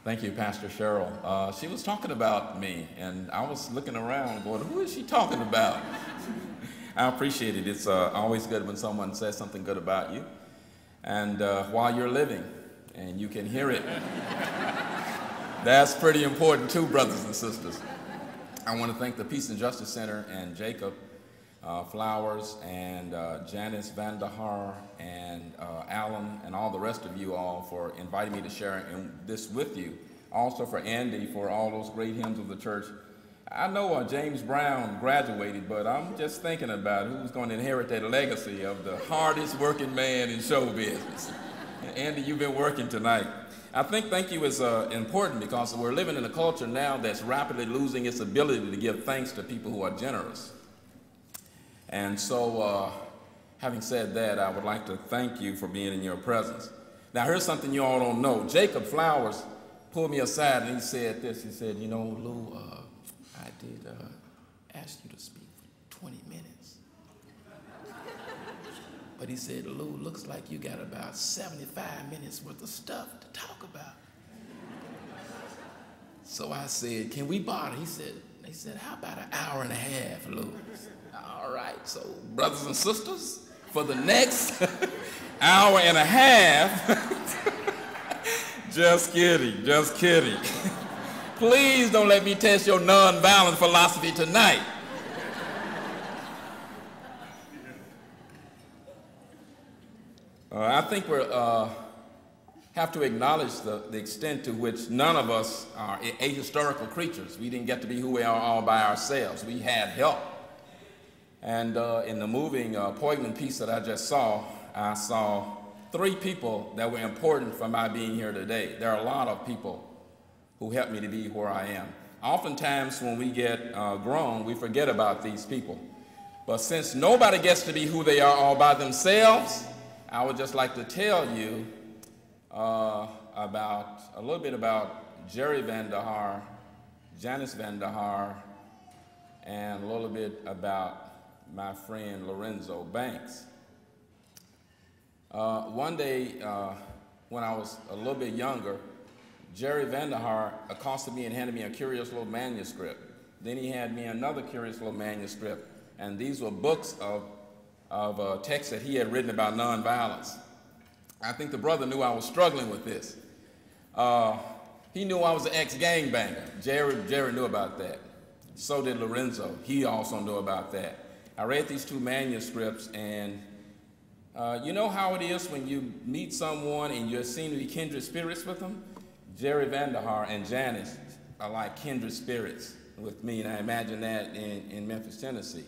Thank you, Pastor Cheryl. She was talking about me, and I was looking around going, who is she talking about? I appreciate it. It's always good when someone says something good about you, and while you're living, and you can hear it. That's pretty important too, brothers and sisters. I want to thank the Peace and Justice Center and Jacob Flowers and Janice Van der Haar and Alan and all the rest of you all for inviting me to share this with you. Also for Andy for all those great hymns of the church. I know James Brown graduated, but I'm just thinking about who's going to inherit that legacy of the hardest working man in show business. Andy, you've been working tonight. I think thank you is important because we're living in a culture now that's rapidly losing its ability to give thanks to people who are generous. And so, having said that, I would like to thank you for being in your presence. Now, here's something you all don't know. Jacob Flowers pulled me aside and he said this. He said, you know, Lou, I did ask you to speak for 20 minutes. But he said, Lou, looks like you got about 75 minutes worth of stuff to talk about. So I said, can we borrow? He said, how about an hour and a half, Lou? All right, so brothers and sisters, for the next hour and a half, just kidding, just kidding. Please don't let me test your nonviolent philosophy tonight. I think we have to acknowledge the extent to which none of us are ahistorical creatures. We didn't get to be who we are all by ourselves. We had help. And in the moving poignant piece that I just saw, I saw 3 people that were important for my being here today. There are a lot of people who helped me to be where I am. Oftentimes when we get grown, we forget about these people. But since nobody gets to be who they are all by themselves, I would just like to tell you a little bit about Jerry Van der Haar, Janice Van der Haar, and a little bit about my friend Lorenzo Banks. One day when I was a little bit younger, Jerry Van der Haar accosted me and handed me a curious little manuscript. Then he had me another curious little manuscript, and these were books of texts that he had written about nonviolence. I think the brother knew I was struggling with this. He knew I was an ex-gangbanger. Jerry knew about that. So did Lorenzo. He also knew about that. I read these 2 manuscripts, and you know how it is when you meet someone and you seem to be kindred spirits with them? Jerry Van der Haar and Janice are like kindred spirits with me, and I imagine that in Memphis, Tennessee,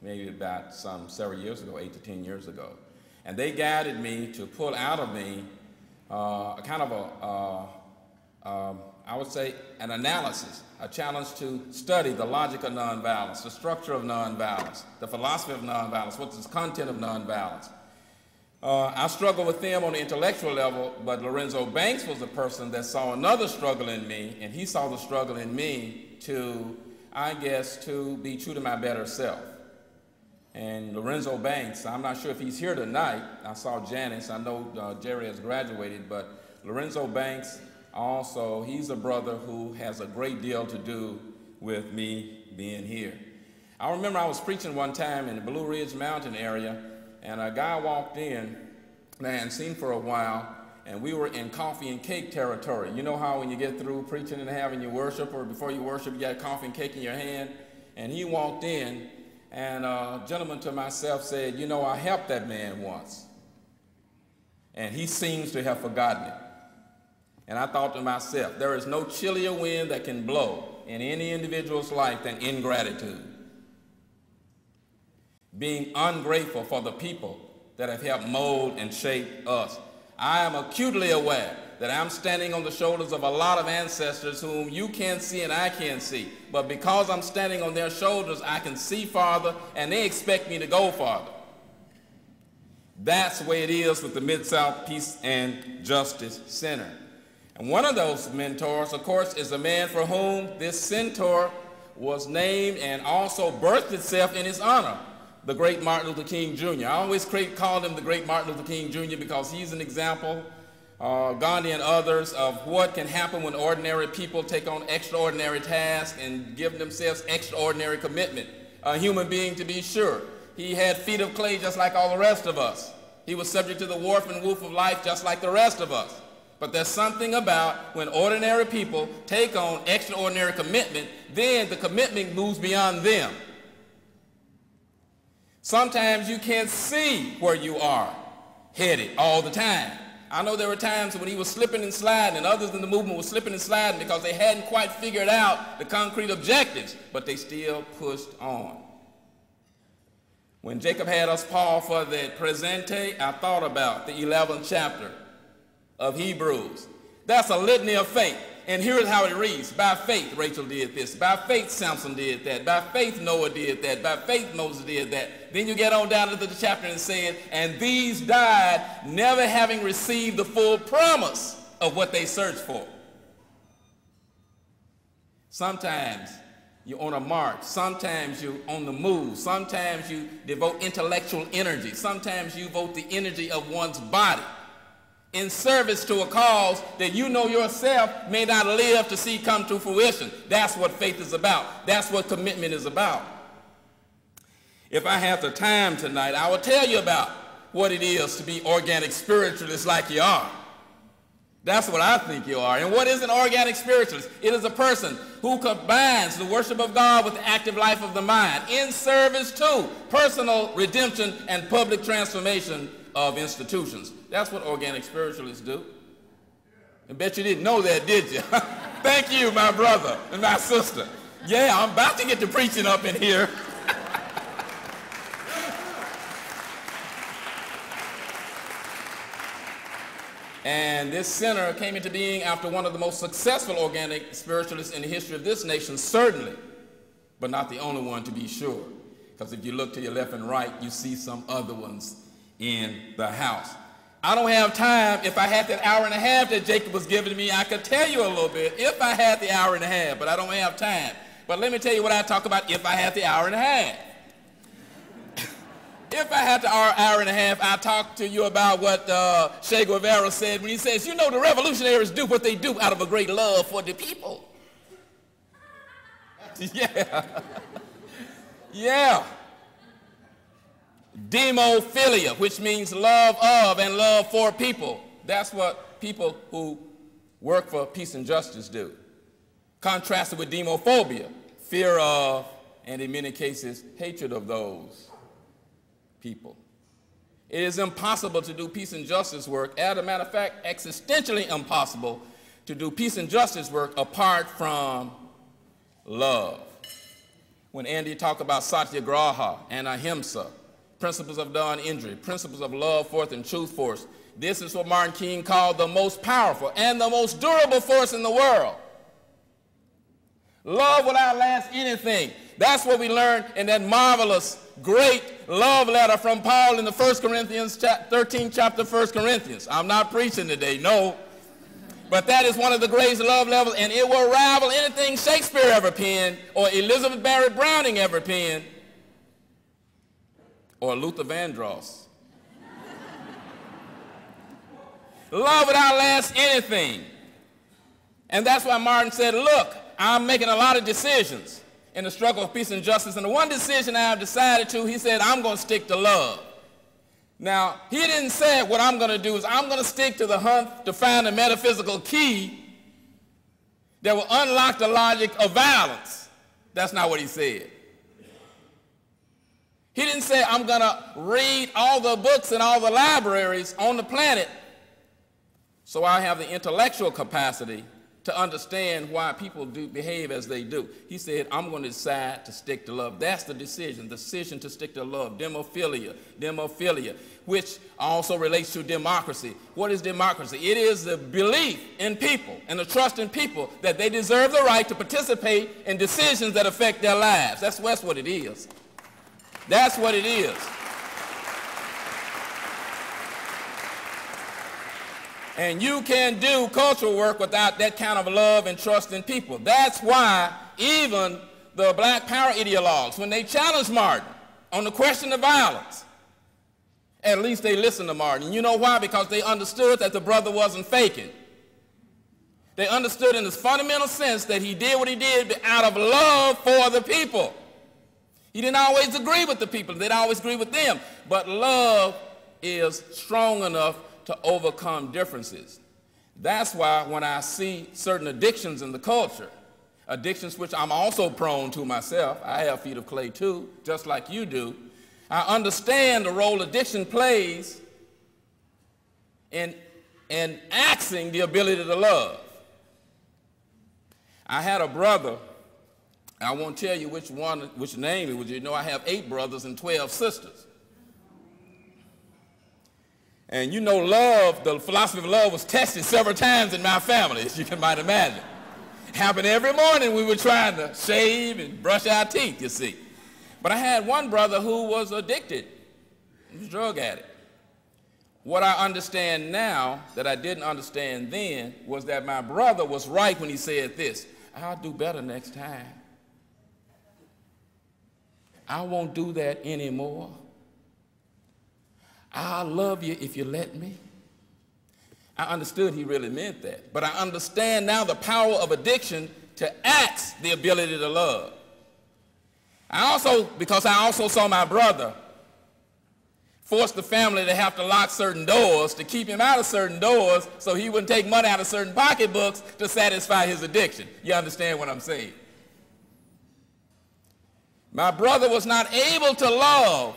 maybe about several years ago, 8 to 10 years ago. And they guided me to pull out of me a kind of I would say, an analysis, a challenge to study the logic of nonviolence, the structure of nonviolence, the philosophy of nonviolence, what's the content of nonviolence. I struggle with them on the intellectual level, but Lorenzo Banks was the person that saw another struggle in me, and he saw the struggle in me to, I guess, to be true to my better self. And Lorenzo Banks, I'm not sure if he's here tonight. I saw Janice. I know Jerry has graduated, but Lorenzo Banks also, he's a brother who has a great deal to do with me being here. I remember I was preaching one time in the Blue Ridge Mountain area, and a guy walked in that I hadn't seen for a while, and we were in coffee and cake territory. You know how when you get through preaching and having your worship, or before you worship, you got coffee and cake in your hand? And he walked in, and a gentleman to myself said, you know, I helped that man once, and he seems to have forgotten it. And I thought to myself, there is no chillier wind that can blow in any individual's life than ingratitude. Being ungrateful for the people that have helped mold and shape us. I am acutely aware that I'm standing on the shoulders of a lot of ancestors whom you can't see and I can't see. But because I'm standing on their shoulders, I can see farther, and they expect me to go farther. That's the way it is with the Mid-South Peace and Justice Center. And one of those mentors, of course, is a man for whom this centaur was named and also birthed itself in his honor, the great Martin Luther King Jr. I always called him the great Martin Luther King Jr. because he's an example Gandhi and others, of what can happen when ordinary people take on extraordinary tasks and give themselves extraordinary commitment. A human being, to be sure. He had feet of clay just like all the rest of us. He was subject to the warp and woof of life just like the rest of us. But there's something about when ordinary people take on extraordinary commitment, then the commitment moves beyond them. Sometimes you can't see where you are headed all the time. I know there were times when he was slipping and sliding and others in the movement were slipping and sliding because they hadn't quite figured out the concrete objectives, but they still pushed on. When Jacob had us pause for the presente, I thought about the 11th chapter of Hebrews. That's a litany of faith. And here's how it reads. By faith, Rachel did this. By faith, Samson did that. By faith, Noah did that. By faith, Moses did that. Then you get on down to the chapter and say, and these died, never having received the full promise of what they searched for. Sometimes you're on a march. Sometimes you're on the move. Sometimes you devote intellectual energy. Sometimes you devote the energy of one's body in service to a cause that you know yourself may not live to see come to fruition. That's what faith is about. That's what commitment is about. If I have the time tonight, I will tell you about what it is to be organic spiritualists like you are. That's what I think you are. And what is an organic spiritualist? It is a person who combines the worship of God with the active life of the mind in service to personal redemption and public transformation of institutions. That's what organic spiritualists do. I bet you didn't know that, did you? Thank you, my brother and my sister. Yeah, I'm about to get to preaching up in here. And this center came into being after one of the most successful organic spiritualists in the history of this nation, certainly, but not the only one, to be sure. Because if you look to your left and right, you see some other ones in the house. I don't have time. If I had that hour and a half that Jacob was giving me, I could tell you a little bit if I had the hour and a half, but I don't have time. But let me tell you what I talk about if I had the hour and a half. If I had the hour and a half, I talk to you about what Che Guevara said when he says, you know, the revolutionaries do what they do out of a great love for the people. Yeah. Yeah. Demophilia, which means love of and love for people. That's what people who work for peace and justice do. Contrasted with demophobia, fear of, and in many cases, hatred of those people. It is impossible to do peace and justice work, as a matter of fact, existentially impossible to do peace and justice work apart from love. When Andy talked about satyagraha and ahimsa, principles of non-injury, principles of love forth and truth force, this is what Martin King called the most powerful and the most durable force in the world. Love will outlast anything. That's what we learned in that marvelous, great love letter from Paul in the 1 Corinthians 13th chapter, 1 Corinthians. I'm not preaching today, no. But that is one of the greatest love levels, and it will rival anything Shakespeare ever penned or Elizabeth Barrett Browning ever penned or Luther Vandross. Love would outlast anything. And that's why Martin said, look, I'm making a lot of decisions in the struggle of peace and justice, and the one decision I have decided to, he said, I'm going to stick to love. Now, he didn't say what I'm going to do is I'm going to stick to the hunt to find a metaphysical key that will unlock the logic of violence. That's not what he said. He didn't say I'm going to read all the books in all the libraries on the planet so I have the intellectual capacity to understand why people do behave as they do. He said, I'm going to decide to stick to love. That's the decision to stick to love. Demophilia, which also relates to democracy. What is democracy? It is the belief in people and the trust in people that they deserve the right to participate in decisions that affect their lives. That's what it is. That's what it is. And you can do cultural work without that kind of love and trust in people. That's why even the Black Power ideologues, when they challenged Martin on the question of violence, At least they listened to Martin. You know why? Because they understood that the brother wasn't faking. They understood in this fundamental sense that he did what he did out of love for the people. He didn't always agree with the people. They didn't always agree with them. But love is strong enough to overcome differences. That's why when I see certain addictions in the culture, addictions which I'm also prone to myself, I have feet of clay too, just like you do, I understand the role addiction plays in axing the ability to love. I had a brother, I won't tell you which name it was. You know, I have 8 brothers and 12 sisters. And you know, love, the philosophy of love was tested several times in my family, as you can might imagine. Happened every morning we were trying to shave and brush our teeth, you see. But I had one brother who was addicted. He was a drug addict. What I understand now that I didn't understand then was that my brother was right when he said this: I'll do better next time. I won't do that anymore. I'll love you if you let me. I understood he really meant that. But I understand now the power of addiction to axe the ability to love. Because I also saw my brother force the family to have to lock certain doors to keep him out of certain doors so he wouldn't take money out of certain pocketbooks to satisfy his addiction. You understand what I'm saying? My brother was not able to love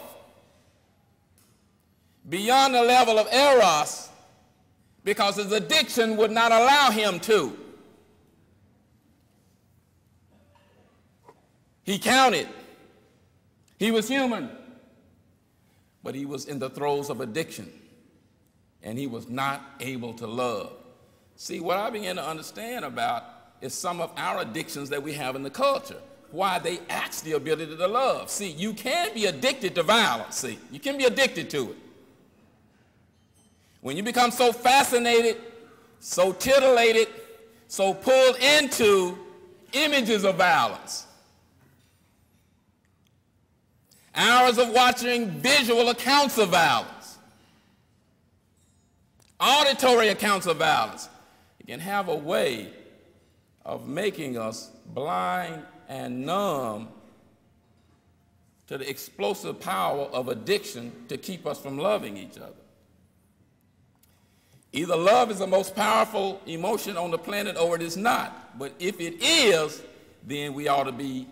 beyond the level of eros because his addiction would not allow him to. He counted. He was human. But he was in the throes of addiction, and he was not able to love. See, what I began to understand about is some of our addictions that we have in the culture, why they axe the ability to love. See, you can be addicted to violence, see. You can be addicted to it. When you become so fascinated, so titillated, so pulled into images of violence, hours of watching visual accounts of violence, auditory accounts of violence, it can have a way of making us blind and numb to the explosive power of addiction to keep us from loving each other. Either love is the most powerful emotion on the planet or it is not. But if it is, then we ought to be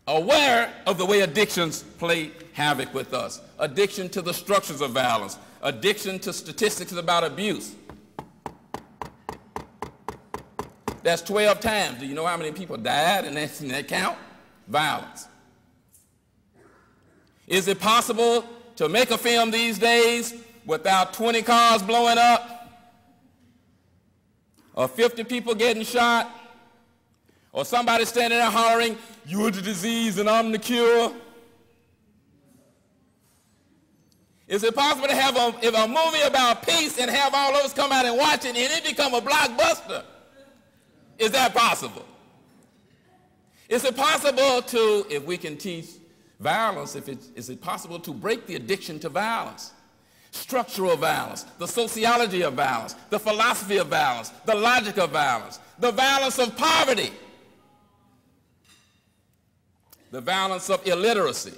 aware of the way addictions play havoc with us. Addiction to the structures of violence. Addiction to statistics about abuse. That's 12 times. Do you know how many people died in that count? Violence. Is it possible to make a film these days without 20 cars blowing up? Or 50 people getting shot? Or somebody standing there hollering, "You're the disease and I'm the cure"? Is it possible to have a movie about peace and have all of us come out and watch it and it become a blockbuster? Is that possible? Is it possible to, if we can teach violence, is it possible to break the addiction to violence? Structural violence, the sociology of violence, the philosophy of violence, the logic of violence, the violence of poverty, the violence of illiteracy.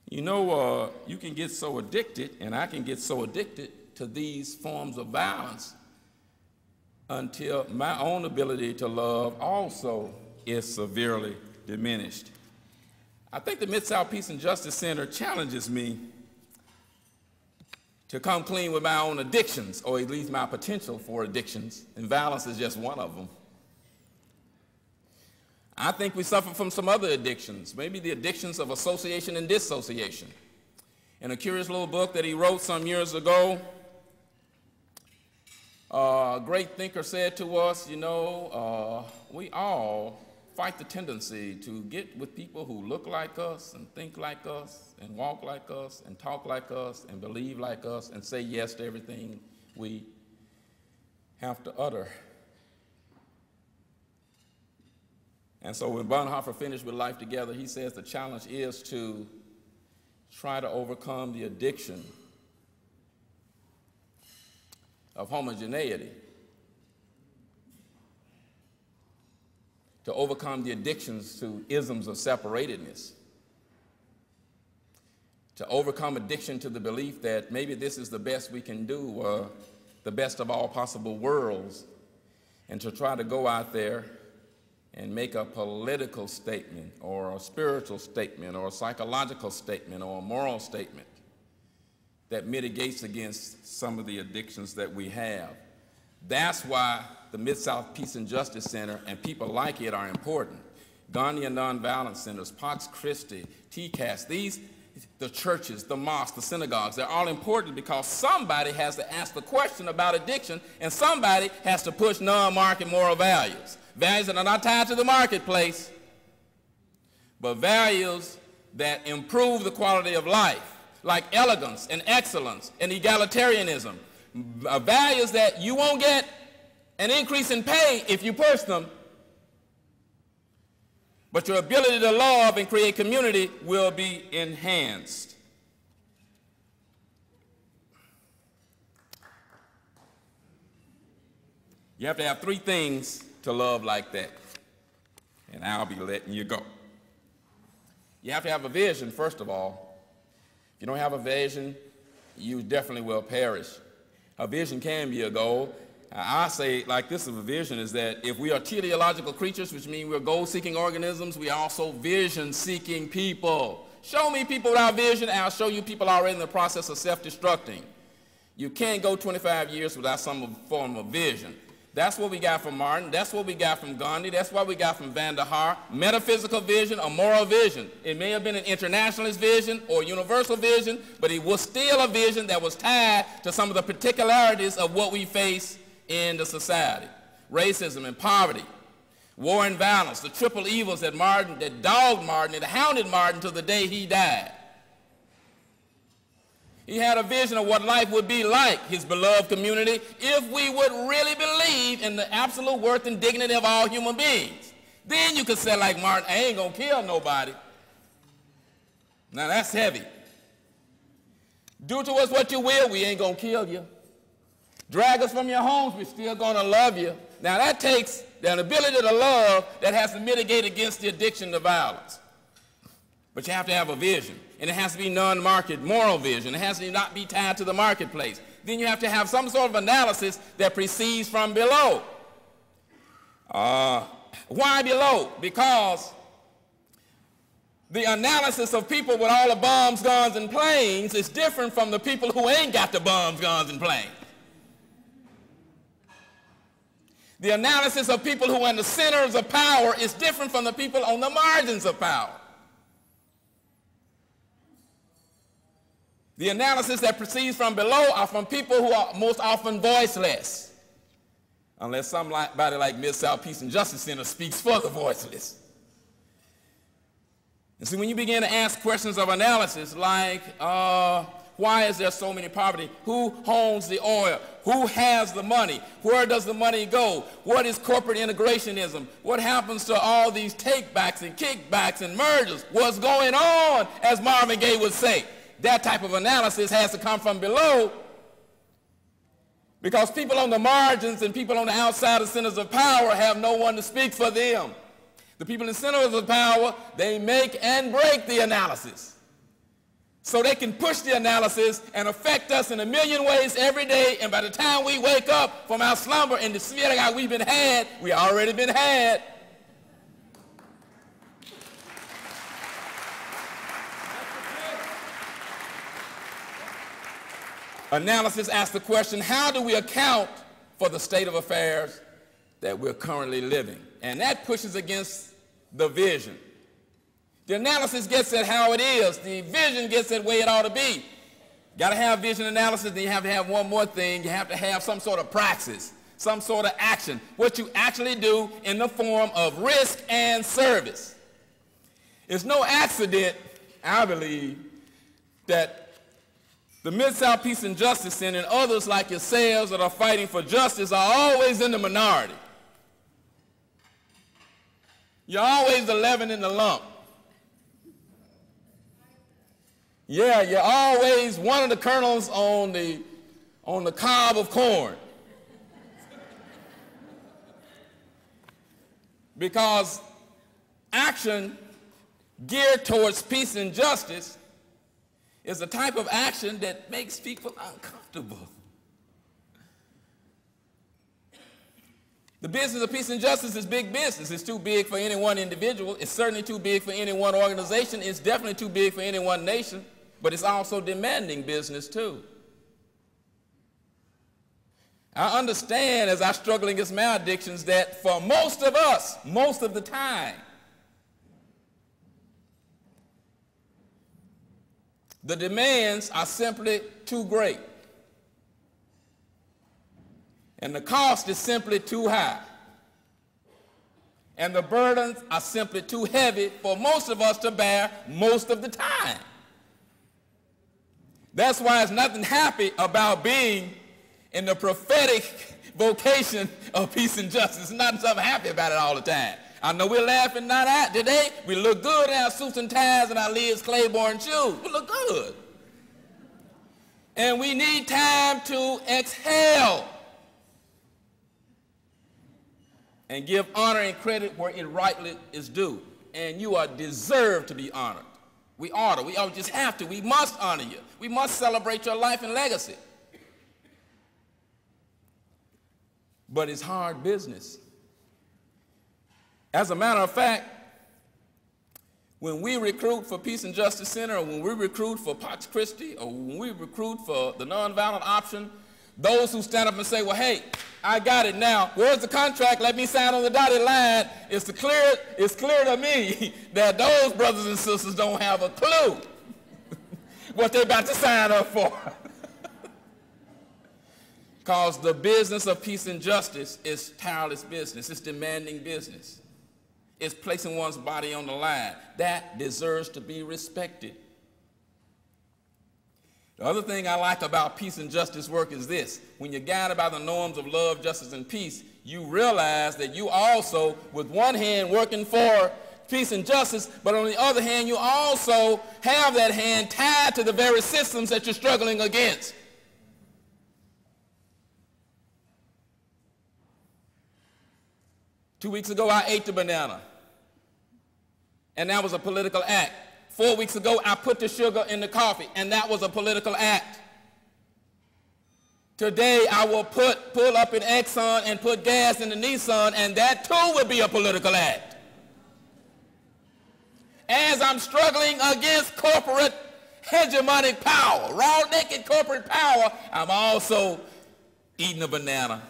You know, you can get so addicted, and I can get so addicted to these forms of violence until my own ability to love also is severely diminished. I think the Mid-South Peace and Justice Center challenges me to come clean with my own addictions, or at least my potential for addictions, and violence is just one of them. I think we suffer from some other addictions, maybe the addictions of association and dissociation. In a curious little book that he wrote some years ago, a great thinker said to us, you know, we all fight the tendency to get with people who look like us and think like us and walk like us and talk like us and believe like us and say yes to everything we have to utter. And so when Bonhoeffer finished with Life Together, he says the challenge is to try to overcome the addiction of homogeneity, to overcome the addictions to isms of separatedness, to overcome addiction to the belief that maybe this is the best we can do, or the best of all possible worlds, and to try to go out there and make a political statement or a spiritual statement or a psychological statement or a moral statement that mitigates against some of the addictions that we have. That's why the Mid-South Peace and Justice Center and people like it are important. Gandhi and Nonviolence Centers, Pax Christi, TCAS, the churches, the mosques, the synagogues, they're all important because somebody has to ask the question about addiction, and somebody has to push non-market moral values. Values that are not tied to the marketplace, but values that improve the quality of life, like elegance and excellence and egalitarianism. Values that you won't get an increase in pay if you push them, but your ability to love and create community will be enhanced. You have to have three things to love like that, and I'll be letting you go. You have to have a vision, first of all. If you don't have a vision, you definitely will perish. A vision can be a goal. I say like this of a vision is that if we are teleological creatures, which means we're goal-seeking organisms, we are also vision-seeking people. Show me people without vision, and I'll show you people already in the process of self-destructing. You can't go 25 years without some form of vision. That's what we got from Martin. That's what we got from Gandhi. That's what we got from Van der Haar. Metaphysical vision, a moral vision. It may have been an internationalist vision or universal vision, but it was still a vision that was tied to some of the particularities of what we face in the society. Racism and poverty, war and violence, the triple evils that dogged Martin and hounded Martin till the day he died. He had a vision of what life would be like, his beloved community, if we would really believe in the absolute worth and dignity of all human beings. Then you could say like Martin, I ain't gonna kill nobody. Now that's heavy. Do to us what you will, we ain't gonna kill you. Drag us from your homes, we're still gonna love you. Now that takes an ability to love that has to mitigate against the addiction to violence. But you have to have a vision, and it has to be non-market moral vision. It has to not be tied to the marketplace. Then you have to have some sort of analysis that proceeds from below. Why below? Because the analysis of people with all the bombs, guns, and planes is different from the people who ain't got the bombs, guns, and planes. The analysis of people who are in the centers of power is different from the people on the margins of power. The analysis that proceeds from below are from people who are most often voiceless, unless somebody like Mid-South Peace and Justice Center speaks for the voiceless. And so when you begin to ask questions of analysis like, why is there so many poverty? Who owns the oil? Who has the money? Where does the money go? What is corporate integrationism? What happens to all these takebacks and kickbacks and mergers? What's going on, as Marvin Gaye would say? That type of analysis has to come from below, because people on the margins and people on the outside of centers of power have no one to speak for them. The people in centers of power, they make and break the analysis. So they can push the analysis and affect us in a million ways every day, and by the time we wake up from our slumber and the feeling like we've been had, we already been had. Analysis asks the question, how do we account for the state of affairs that we're currently living? And that pushes against the vision. The analysis gets at how it is. The vision gets at the way it ought to be. Got to have vision analysis, then you have to have one more thing. You have to have some sort of praxis, some sort of action, what you actually do in the form of risk and service. It's no accident, I believe, that the Mid-South Peace and Justice Center and others like yourselves that are fighting for justice are always in the minority. You're always the leaven in the lump. Yeah, you're always one of the kernels on the cob of corn. Because action geared towards peace and justice is a type of action that makes people uncomfortable. The business of peace and justice is big business. It's too big for any one individual. It's certainly too big for any one organization. It's definitely too big for any one nation. But it's also demanding business too. I understand as I struggle against maladdictions that for most of us, most of the time, the demands are simply too great. And the cost is simply too high. And the burdens are simply too heavy for most of us to bear most of the time. That's why there's nothing happy about being in the prophetic vocation of peace and justice. There's not something happy about it all the time. I know we're laughing not at today. We look good in our suits and ties and our Liz Claiborne shoes. We look good. And we need time to exhale and give honor and credit where it rightly is due. And you are deserved to be honored. We ought. We just have to. We must honor you. We must celebrate your life and legacy. But it's hard business. As a matter of fact, when we recruit for Peace and Justice Center, or when we recruit for Pax Christi, or when we recruit for the nonviolent option, those who stand up and say, well, hey, I got it now. Where's the contract? Let me sign on the dotted line. It's clear to me that those brothers and sisters don't have a clue what they're about to sign up for. Because the business of peace and justice is tireless business. It's demanding business. It's placing one's body on the line. That deserves to be respected. The other thing I like about peace and justice work is this. When you're guided by the norms of love, justice, and peace, you realize that you also, with one hand working for peace and justice, but on the other hand, you also have that hand tied to the very systems that you're struggling against. Two weeks ago, I ate the banana, and that was a political act. 4 weeks ago, I put the sugar in the coffee, and that was a political act. Today, I will pull up an Exxon and put gas in the Nissan, and that too will be a political act. As I'm struggling against corporate hegemonic power, raw-naked corporate power, I'm also eating a banana.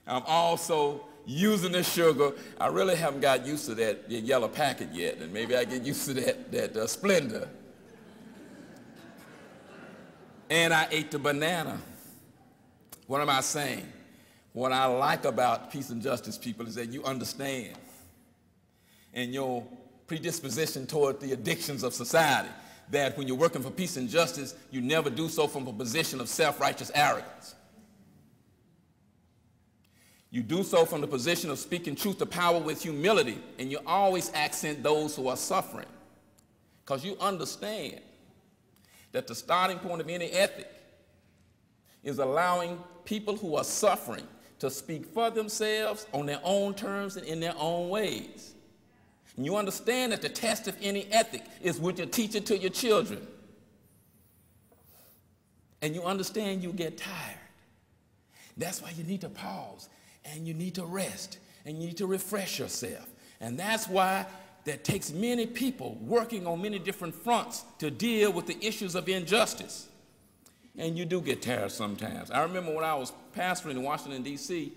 I'm also using the sugar. I really haven't got used to that yellow packet yet, and maybe I get used to that Splenda. And I ate the banana. What am I saying? What I like about peace and justice people is that you understand, and your predisposition toward the addictions of society, that when you're working for peace and justice, you never do so from a position of self-righteous arrogance. You do so from the position of speaking truth to power with humility, and you always accent those who are suffering, because you understand that the starting point of any ethic is allowing people who are suffering to speak for themselves on their own terms and in their own ways. And you understand that the test of any ethic is what you teach it to your children. And you understand you get tired. That's why you need to pause. And you need to rest, and you need to refresh yourself. And that's why that takes many people working on many different fronts to deal with the issues of injustice. And you do get tired sometimes. I remember when I was pastoring in Washington, D.C.,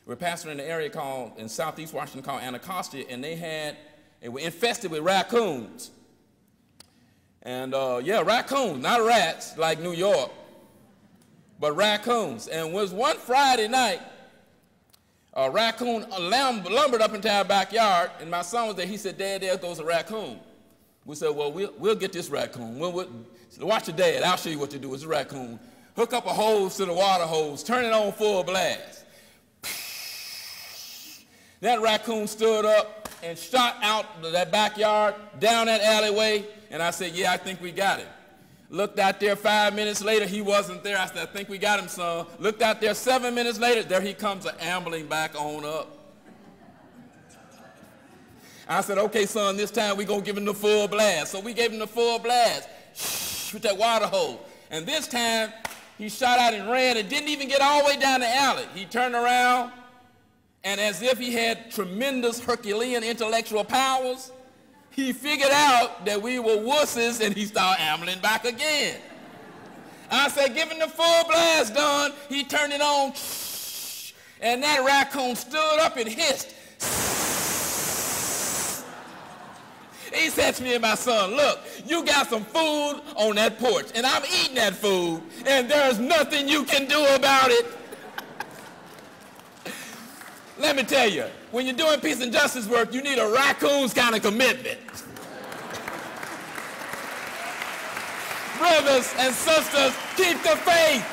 we were pastoring in an area in southeast Washington called Anacostia, and they were infested with raccoons. And raccoons, not rats like New York, but raccoons. And it was one Friday night, a raccoon lumbered up into our backyard, and my son was there. He said, Dad, there goes a raccoon. We said, well, we'll get this raccoon. Watch your dad. I'll show you what to do. It's a raccoon. Hook up a hose to the water hose. Turn it on full blast. That raccoon stood up and shot out that backyard, down that alleyway, and I said, yeah, I think we got it. Looked out there 5 minutes later, he wasn't there. I said, I think we got him, son. Looked out there 7 minutes later, there he comes ambling back on up. I said, okay, son, this time we're going to give him the full blast. So we gave him the full blast with that water hose. And this time, he shot out and ran and didn't even get all the way down the alley. He turned around, and as if he had tremendous Herculean intellectual powers, he figured out that we were wusses, and he started ambling back again. I said, give him the full blast, Don. He turned it on, and that raccoon stood up and hissed. He said to me and my son, look, you got some food on that porch, and I'm eating that food, and there's nothing you can do about it. Let me tell you, when you're doing peace and justice work, you need a raccoon's kind of commitment. Brothers and sisters, keep the faith.